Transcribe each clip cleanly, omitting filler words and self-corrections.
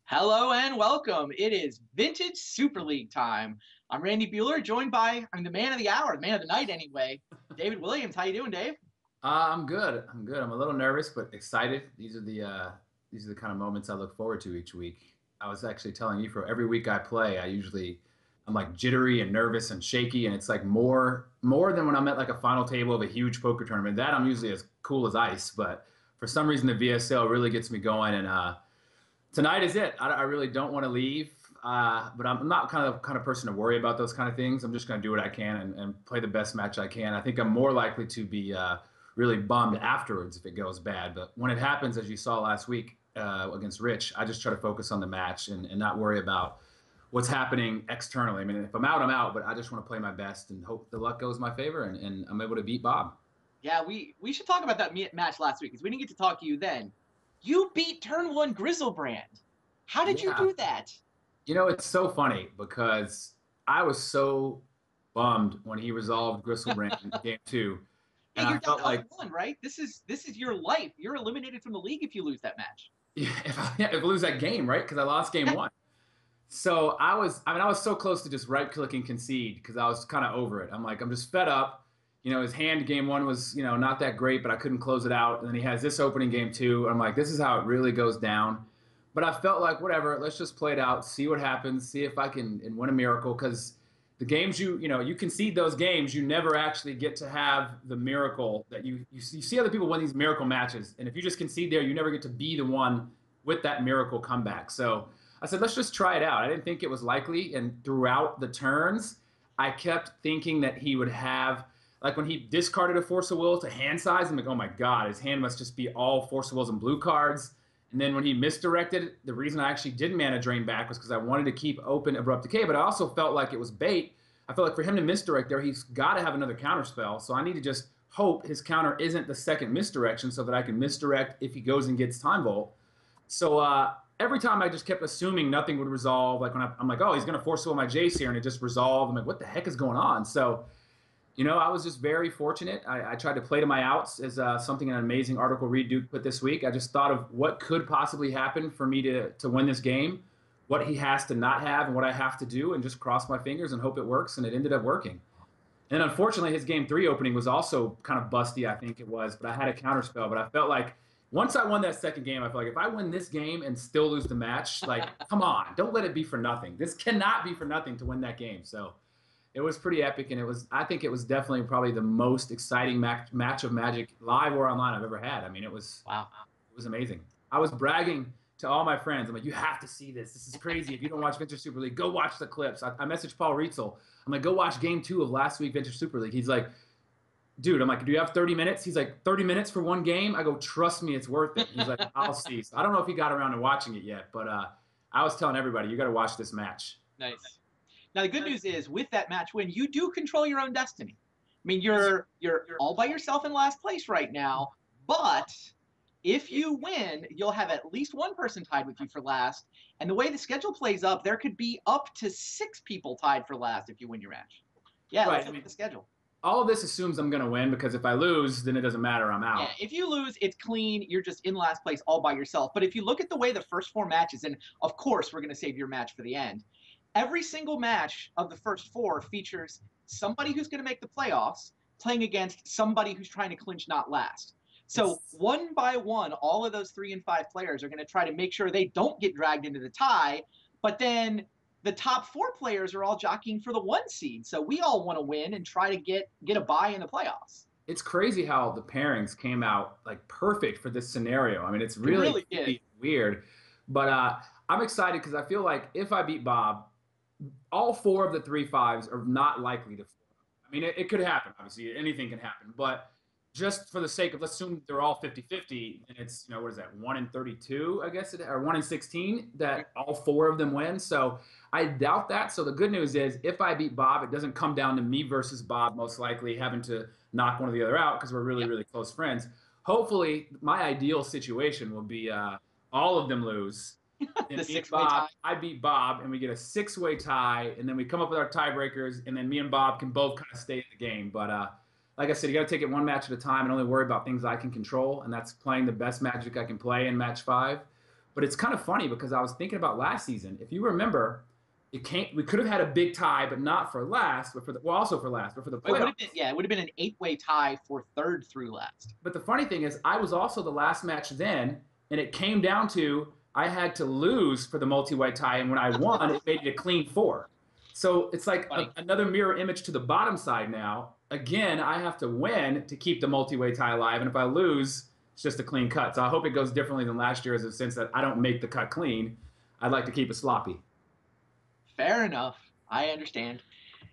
Hello and welcome. It is Vintage Super League time. I'm Randy Bueller, joined by the man of the hour, the man of the night anyway, David Williams. How you doing, Dave? I'm good. I'm good. I'm a little nervous, but excited. These are the kind of moments I look forward to each week. I was actually telling you for every week I play, I'm like jittery and nervous and shaky, and it's like more than when I'm at like a final table of a huge poker tournament. That I'm usually as cool as ice, but for some reason the VSL really gets me going, and tonight is it. I really don't want to leave, but I'm not kind of person to worry about those kind of things. I'm just going to do what I can and play the best match I can. I think I'm more likely to be really bummed afterwards if it goes bad. But when it happens, as you saw last week against Rich, I just try to focus on the match and not worry about what's happening externally. I mean, if I'm out, I'm out, but I just want to play my best and hope the luck goes my favor and I'm able to beat Bob. Yeah, we should talk about that match last week because we didn't get to talk to you then. You beat Turn One Grizzlebrand. How did you Yeah. do that? It's so funny because I was so bummed when he resolved Gristlebrand in game two. Yeah, And you're I down felt like 0-1, right? This is your life. You're eliminated from the league if you lose that match. if I lose that game, right? Because I lost game Yeah, one. So I was so close to just right clicking concede because I was kind of over it. I'm like, I'm just fed up. His hand game one was, not that great, but I couldn't close it out. And then he has this opening game two. I'm like, this is how it really goes down. But I felt like, whatever, let's just play it out, see what happens, see if I can and win a miracle. Because the games you concede those games, you never actually get to have the miracle that you see other people win these miracle matches. And if you just concede there, you never get to be the one with that miracle comeback. So I said, let's just try it out. I didn't think it was likely. And throughout the turns, I kept thinking that he would have, like when he discarded a Force of Will to hand size, I'm like, oh my God, his hand must just be all Force of Wills and blue cards. And then when he misdirected, the reason I actually did mana drain back was because I wanted to keep open Abrupt Decay, but I also felt like it was bait. I felt like for him to misdirect there, he's got to have another counter spell. So I need to just hope his counter isn't the second misdirection so that I can misdirect if he goes and gets Time Vault. So every time I just kept assuming nothing would resolve. Like when I'm like, oh, he's going to force will my Jace here, and it just resolved. I'm like, what the heck is going on? So I was just very fortunate. I tried to play to my outs as something an amazing article Reed Duke put this week. I just thought of what could possibly happen for me to win this game, what he has to not have, and what I have to do, and just cross my fingers and hope it works. And it ended up working. And unfortunately, his game three opening was also kind of busty, I think it was. But I had a counterspell. But I felt like once I won that second game, I felt like if I win this game and still lose the match, like, come on, don't let it be for nothing. This cannot be for nothing to win that game. So it was pretty epic, and I think it was definitely probably the most exciting match of Magic live or online I've ever had. I mean, wow. it was amazing. I was bragging to all my friends. I'm like, you have to see this. This is crazy. If you don't watch Vintage Super League, go watch the clips. I messaged Paul Rietzel. I'm like, go watch game two of last week Vintage Super League. He's like, dude, I'm like, do you have 30 minutes? He's like, 30 minutes for one game? I go, trust me, it's worth it. He's like, I'll see. So I don't know if he got around to watching it yet, but I was telling everybody, you got to watch this match. Nice. Now the good news is with that match win, you do control your own destiny. I mean, you're all by yourself in last place right now, but if you win, you'll have at least one person tied with you for last. And the way the schedule plays up, there could be up to 6 people tied for last if you win your match. Yeah, let's Right. I look at mean, the schedule. all of this assumes I'm going to win because if I lose, then it doesn't matter. I'm Yeah, out. if you lose, it's clean. You're just in last place all by yourself. But if you look at the way the first 4 matches, and of course we're going to save your match for the end, every single match of the first 4 features somebody who's going to make the playoffs playing against somebody who's trying to clinch not last. So It's one by one, all of those 3 and 5 players are going to try to make sure they don't get dragged into the tie. But then the top 4 players are all jockeying for the 1 seed. So we all want to win and try to get a bye in the playoffs. it's crazy how the pairings came out like perfect for this scenario. I mean, it's It really, really did. really weird. But I'm excited because I feel like if I beat Bob, all 4 of the 3 5s are not likely to. I mean, it could happen. Obviously, anything can happen. But just for the sake of, let's assume they're all 50-50, and it's, what is that, 1 in 32, I guess, or 1 in 16, that all 4 of them win. So I doubt that. So the good news is if I beat Bob, it doesn't come down to me versus Bob, most likely having to knock one or the other out because we're really, Yep. really close friends. Hopefully, my ideal situation will be all of them lose. The Then me and 6-way Bob, tie. I beat Bob, and we get a 6-way tie, and then we come up with our tiebreakers, and then me and Bob can both kind of stay in the game. But like I said, you got to take it one match at a time and only worry about things I can control, and that's playing the best Magic I can play in match 5. But it's kind of funny because I was thinking about last season. If you remember, we could have had a big tie, but not for last, but also for last, but for the playoffs. It would have been an 8-way tie for third through last. But the funny thing is, I was also the last match then, and it came down to I had to lose for the multi-way tie, and when I won, it made it a clean 4. So it's like another mirror image to the bottom side now. Again, I have to win to keep the multi-way tie alive, and if I lose, it's just a clean cut. So I hope it goes differently than last year, in the sense that I don't make the cut clean. I'd like to keep it sloppy. Fair enough. I understand.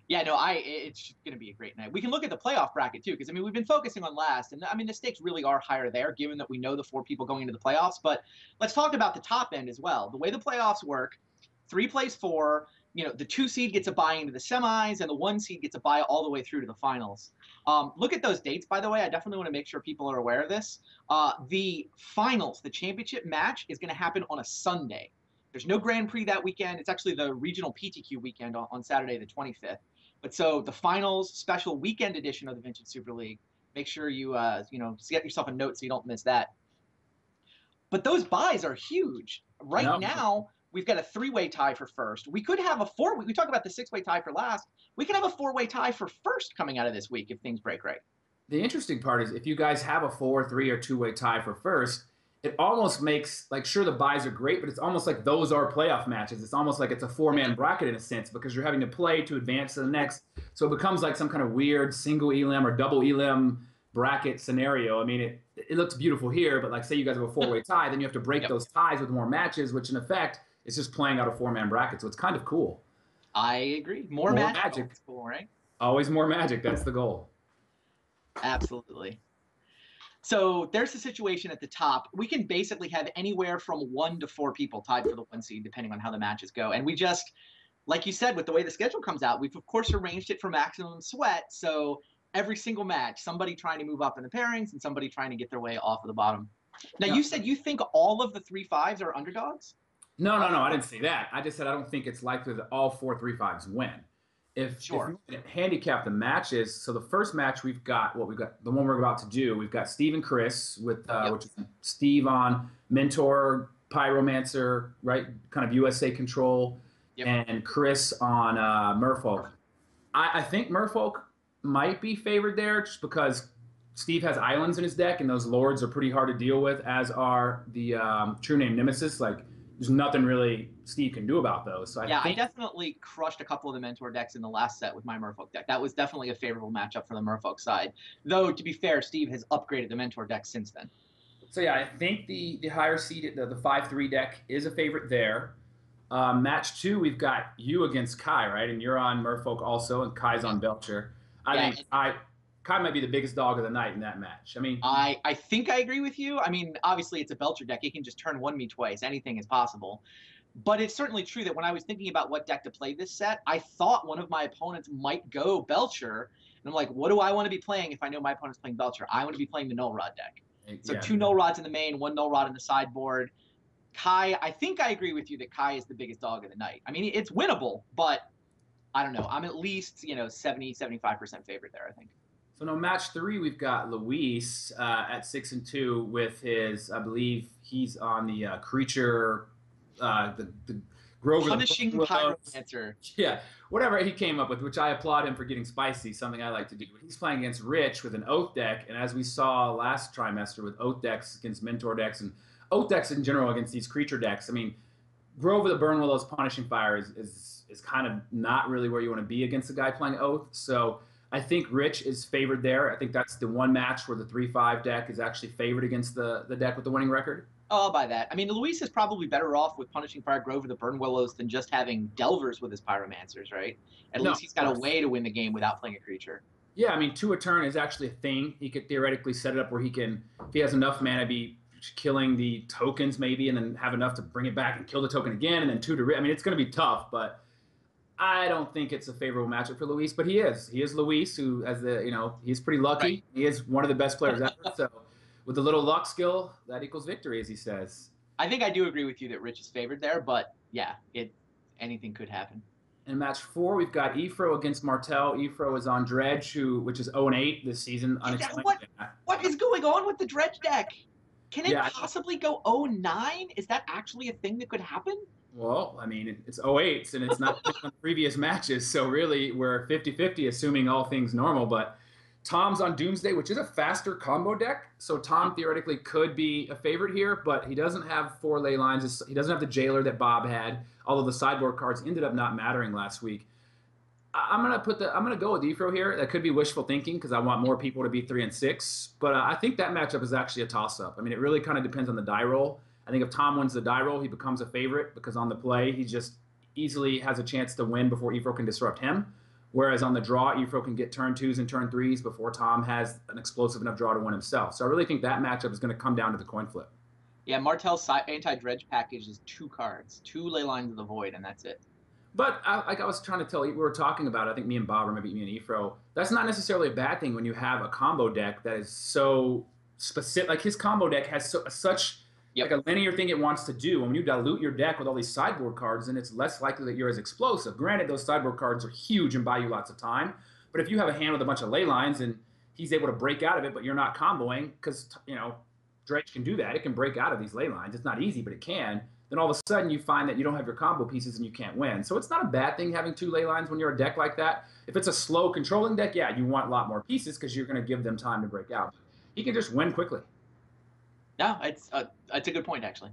Yeah, no, it's going to be a great night. We can look at the playoff bracket, too, because, I mean, we've been focusing on last, and, I mean, the stakes really are higher there, given that we know the 4 people going into the playoffs. But let's talk about the top end as well. The way the playoffs work, 3 plays 4, the 2 seed gets a bye into the semis, and the 1 seed gets a bye all the way through to the finals. Look at those dates, by the way. I definitely want to make sure people are aware of this. The finals, the championship match, is going to happen on a Sunday. There's no Grand Prix that weekend. It's actually the regional PTQ weekend on Saturday the 25th. But so the finals special weekend edition of the Vintage Super League, make sure you get yourself a note so you don't miss that. But those buys are huge. Right now, we've got a 3-way tie for first. We could have a 4-way. We talk about the 6-way tie for last. We could have a 4-way tie for first coming out of this week if things break right. The interesting part is if you guys have a 4, 3, or 2-way tie for first, it almost makes, like, sure, the buys are great, but it's almost like those are playoff matches. It's almost like it's a 4-man bracket in a sense, because you're having to play to advance to the next. So it becomes like some kind of weird single elim or double elim bracket scenario. I mean, it looks beautiful here, but like say you guys have a 4-way tie, then you have to break those ties with more matches, which in effect is just playing out a 4-man bracket. So it's kind of cool. I agree. More magic. It's cool, right? Always more magic. That's the goal. Absolutely. So there's the situation at the top. We can basically have anywhere from 1 to 4 people tied for the 1 seed, depending on how the matches go. And we just, like you said, with the way the schedule comes out, we've of course arranged it for maximum sweat. So every single match, somebody trying to move up in the pairings and somebody trying to get their way off of the bottom. Now, you said you think all of the 3-5s are underdogs? No, I didn't say that. I just said I don't think it's likely that all 4 3-5s win. If you handicap the matches, so the first match we've got the one we're about to do. We've got Steve and Chris with which is Steve on Mentor, Pyromancer, right, kind of USA Control, and Chris on Merfolk. I think Merfolk might be favored there just because Steve has islands in his deck, and those lords are pretty hard to deal with, as are the True Name Nemesis. Like, there's nothing really Steve can do about those. So I definitely crushed a couple of the Mentor decks in the last set with my Merfolk deck. That was definitely a favorable matchup for the Merfolk side. Though, to be fair, Steve has upgraded the Mentor deck since then. So yeah, I think the higher seeded, the 5-3 deck is a favorite there. Match 2, we've got you against Kai, right? And you're on Merfolk also, and Kai's on Belcher. I think Kai might be the biggest dog of the night in that match. I mean, I think I agree with you. I mean, obviously it's a Belcher deck. It can just turn 1 me twice. Anything is possible. But it's certainly true that when I was thinking about what deck to play this set, I thought one of my opponents might go Belcher. And I'm like, what do I want to be playing if I know my opponent's playing Belcher? I want to be playing the Null Rod deck. So 2 Null Rods in the main, 1 Null Rod in the sideboard. Kai, I think I agree with you that Kai is the biggest dog of the night. I mean, it's winnable, but I don't know. I'm at least, 70, 75% favorite there, I think. So now match 3, we've got Luis at 6-2 with his, I believe he's on the creature, the Grover. Punishing Pyromancer. Yeah, whatever he came up with, which I applaud him for getting spicy, something I like to do. He's playing against Rich with an Oath deck, and as we saw last trimester with Oath decks against Mentor decks and Oath decks in general against these creature decks, I mean, Grover the Burnwillow's Punishing Fire is kind of not really where you want to be against a guy playing Oath, so I think Rich is favored there. I think that's the one match where the 3-5 deck is actually favored against the deck with the winning record. Oh, I'll buy that. I mean, Luis is probably better off with Punishing Fire, Grover the Burnwillows than just having Delvers with his Pyromancers, right? At least he's got a way to win the game without playing a creature. Yeah, I mean, 2 a turn is actually a thing. He could theoretically set it up where he can, if he has enough mana, be killing the tokens maybe, and then have enough to bring it back and kill the token again, and then 2 to... I mean, it's going to be tough, but I don't think it's a favorable matchup for Luis, but he is. He is Luis, who has he's pretty lucky. Right. He is one of the best players ever, so with a little luck skill, that equals victory, as he says. I think I do agree with you that Rich is favored there, but yeah, anything could happen. In match 4, we've got Ephro against Martel. Ephro is on Dredge, which is 0-8 this season. What is going on with the Dredge deck? Can it possibly go 0-9? Is that actually a thing that could happen? Well, I mean, it's 08s, and it's not on previous matches, so really we're 50-50, assuming all things normal. But Tom's on Doomsday, which is a faster combo deck, so Tom theoretically could be a favorite here, but he doesn't have 4 ley lines. He doesn't have the Jailer that Bob had, although the sideboard cards ended up not mattering last week. I'm gonna go with Efro here. That could be wishful thinking because I want more people to be 3 and 6, but I think that matchup is actually a toss-up. I mean, it really kind of depends on the die roll. I think if Tom wins the die roll, he becomes a favorite because on the play, he just easily has a chance to win before Efro can disrupt him. Whereas on the draw, Efro can get turn 2s and turn 3s before Tom has an explosive enough draw to win himself. So I really think that matchup is going to come down to the coin flip. Yeah, Martell's anti-dredge package is 2 cards, 2 Ley Lines of the Void, and that's it. But like I was trying to tell you, we were talking about, I think me and Bob, or maybe me and Efro, that's not necessarily a bad thing when you have a combo deck that is so specific. Like his combo deck has such like a linear thing it wants to do. When you dilute your deck with all these sideboard cards, then it's less likely that you're as explosive. Granted, those sideboard cards are huge and buy you lots of time. But if you have a hand with a bunch of ley lines and he's able to break out of it, but you're not comboing, because, you know, Dredge can do that. It can break out of these ley lines. It's not easy, but it can. Then all of a sudden you find that you don't have your combo pieces and you can't win. So it's not a bad thing having 2 ley lines when you're a deck like that. If it's a slow controlling deck, yeah, you want a lot more pieces because you're going to give them time to break out. He can just win quickly. Yeah, it's a good point, actually.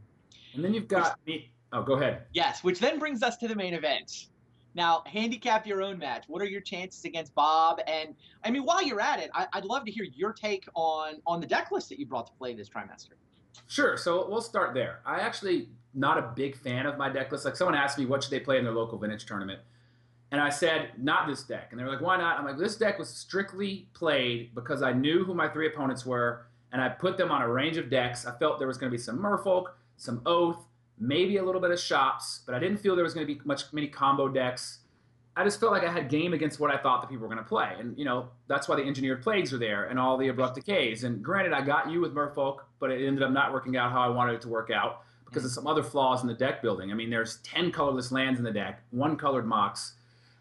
And then you've got me. Oh, go ahead. Yes, which then brings us to the main event. Now, handicap your own match. What are your chances against Bob? And, I mean, while you're at it, I'd love to hear your take on the deck list that you brought to play this trimester. Sure. So we'll start there. I actually not a big fan of my deck list. Like someone asked me what should they play in their local vintage tournament. And I said, not this deck. And they were like, why not? I'm like, this deck was strictly played because I knew who my 3 opponents were, and I put them on a range of decks. I felt there was going to be some Merfolk, some Oath, maybe a little bit of Shops, but I didn't feel there was going to be many combo decks. I just felt like I had game against what I thought the people were going to play. And, you know, that's why the Engineered Plagues are there and all the Abrupt Decays. And granted, I got you with Merfolk, but it ended up not working out how I wanted it to work out because of some other flaws in the deck building. I mean, there's 10 colorless lands in the deck, 1 colored Mox.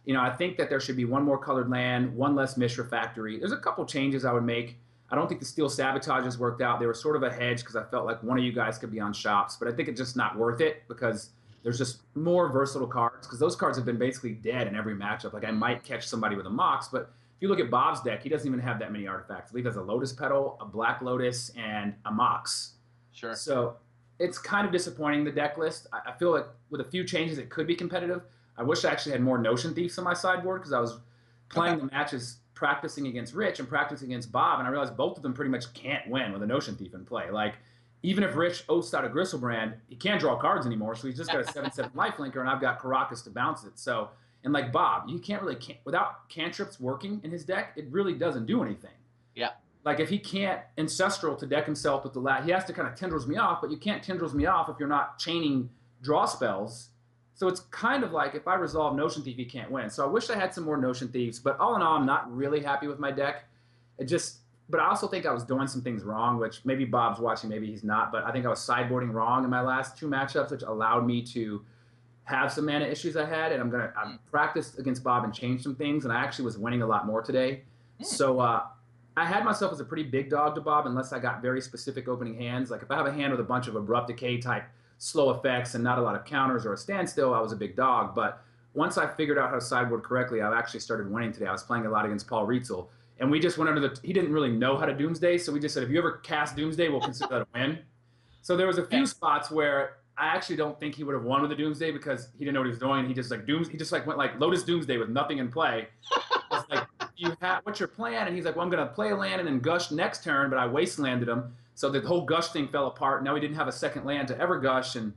You know, I think that there should be 1 more colored land, 1 less Mishra Factory. There's a couple changes I would make. I don't think the Steel Sabotages worked out. They were sort of a hedge because I felt like one of you guys could be on Shops, but I think it's just not worth it because there's just more versatile cards because those cards have been basically dead in every matchup. Like I might catch somebody with a Mox, but if you look at Bob's deck, he doesn't even have that many artifacts. I believe he has a Lotus Petal, a Black Lotus, and a Mox. Sure. So it's kind of disappointing, the deck list. I feel like with a few changes, it could be competitive. I wish I actually had more Notion Thieves on my sideboard because I was playing the matches practicing against Rich and practicing against Bob, and I realized both of them pretty much can't win with a Notion Thief in play. Like, even if Rich oaths out a Gristlebrand, he can't draw cards anymore, so he's just got a 7/7 lifelinker, and I've got Caracas to bounce it. So, and like Bob, you can't really, without cantrips working in his deck, it really doesn't do anything. Yeah. Like, if he can't Ancestral to deck himself with the he has to kind of Tendrils me off, but you can't Tendrils me off if you're not chaining draw spells. So it's kind of like if I resolve Notion Thief, he can't win. So I wish I had some more Notion Thieves, but all in all, I'm not really happy with my deck. But I also think I was doing some things wrong, which maybe Bob's watching, maybe he's not, but I think I was sideboarding wrong in my last 2 matchups, which allowed me to have some mana issues I had, and I practiced against Bob and changed some things, and I actually was winning a lot more today. So I had myself as a pretty big dog to Bob unless I got very specific opening hands. Like if I have a hand with a bunch of Abrupt Decay type slow effects and not a lot of counters or a standstill, I was a big dog. But once I figured out how to sideboard correctly, I've actually started winning today. I was playing a lot against Paul Rietzel, and we just went under he didn't really know how to Doomsday, so we just said, if you ever cast Doomsday, we'll consider that a win. So there was a few spots where I actually don't think he would have won with the Doomsday because he didn't know what he was doing. He just went like Lotus Doomsday with nothing in play. I was like, what's your plan? And he's like, well, I'm going to play a land and then gush next turn, but I wastelanded him. So the whole gush thing fell apart. Now he didn't have a second land to ever gush, and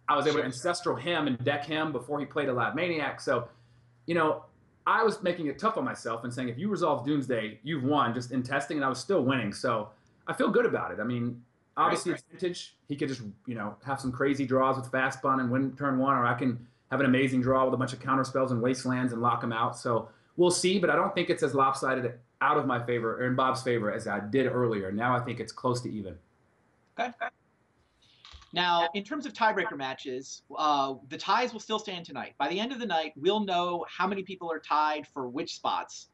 I was able to Ancestral him and deck him before he played a Lab Maniac. So, you know, I was making it tough on myself and saying, if you resolve Doomsday, you've won just in testing, and I was still winning. So I feel good about it. I mean, obviously it's vintage. He could just, you know, have some crazy draws with Fast Bun and win turn 1, or I can have an amazing draw with a bunch of counter spells and wastelands and lock him out. So we'll see, but I don't think it's as lopsided out of my favor or in Bob's favor as I did earlier. Now I think it's close to even. Okay. Now, in terms of tiebreaker matches, the ties will still stand tonight. By the end of the night, we'll know how many people are tied for which spots.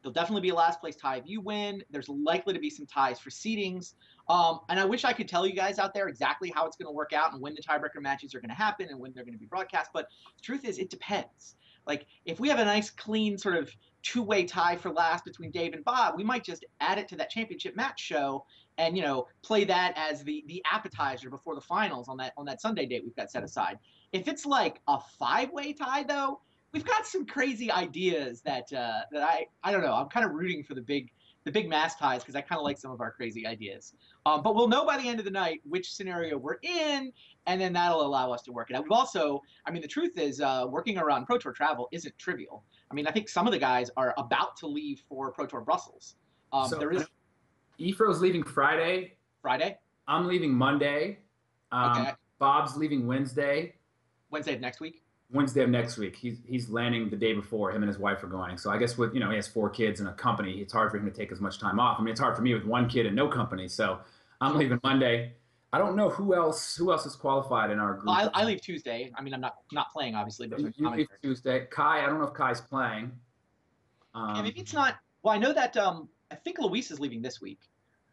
There'll definitely be a last place tie if you win. There's likely to be some ties for seedings. And I wish I could tell you guys out there exactly how it's going to work out and when the tiebreaker matches are going to happen and when they're going to be broadcast. But the truth is, it depends. Like, if we have a nice, clean sort of two-way tie for last between Dave and Bob, we might just add it to that championship match show and, play that as the appetizer before the finals on that Sunday date we've got set aside. If it's like a five-way tie, though, we've got some crazy ideas that I don't know. I'm kind of rooting for the big mass ties because I kind of like some of our crazy ideas. But we'll know by the end of the night which scenario we're in, and then that'll allow us to work it out. We've also, the truth is, working around Pro Tour travel isn't trivial. I think some of the guys are about to leave for Pro Tour Brussels. There is Efro's leaving Friday. Friday. I'm leaving Monday. Okay. Bob's leaving Wednesday. Wednesday of next week. Wednesday of next week. He's landing the day before. Him and his wife are going. So I guess with he has 4 kids and a company, it's hard for him to take as much time off. It's hard for me with 1 kid and no company. So I'm leaving Monday. I don't know who else is qualified in our group. Well, I leave Tuesday. I'm not playing obviously, but you leave Tuesday. Kai, I don't know if Kai's playing. Yeah, maybe it's not. Well, I know that I think Luis is leaving this week.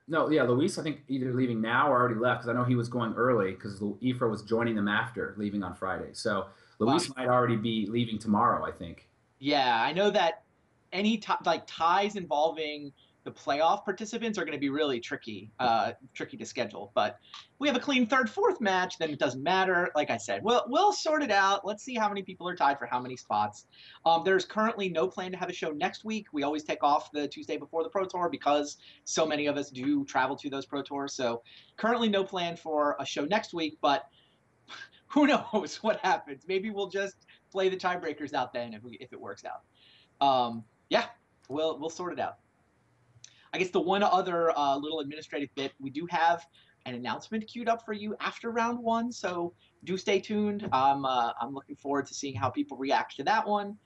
No, yeah, Luis, I think either leaving now or already left because I know he was going early because Efra was joining them after leaving on Friday. So Luis might already be leaving tomorrow, I think. Yeah, I know that any ties involving the playoff participants are going to be really tricky to schedule. But we have a clean third, fourth match, then it doesn't matter. Like I said, we'll sort it out. Let's see how many people are tied for how many spots. There's currently no plan to have a show next week. We always take off the Tuesday before the Pro Tour because so many of us do travel to those Pro Tours. So currently no plan for a show next week, but who knows what happens. Maybe we'll just play the tiebreakers out then if it works out. Yeah, we'll sort it out. I guess the one other little administrative bit, we do have an announcement queued up for you after round 1, so do stay tuned. I'm looking forward to seeing how people react to that one.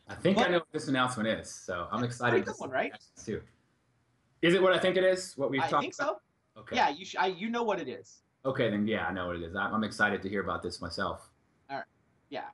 I think I know what this announcement is, so I'm excited. Pretty good one, right? Too. Is it what I think it is? What we've talked about? I think so. Okay. Yeah, you know what it is. Okay, then yeah, I know what it is. I'm excited to hear about this myself. All right. Yeah.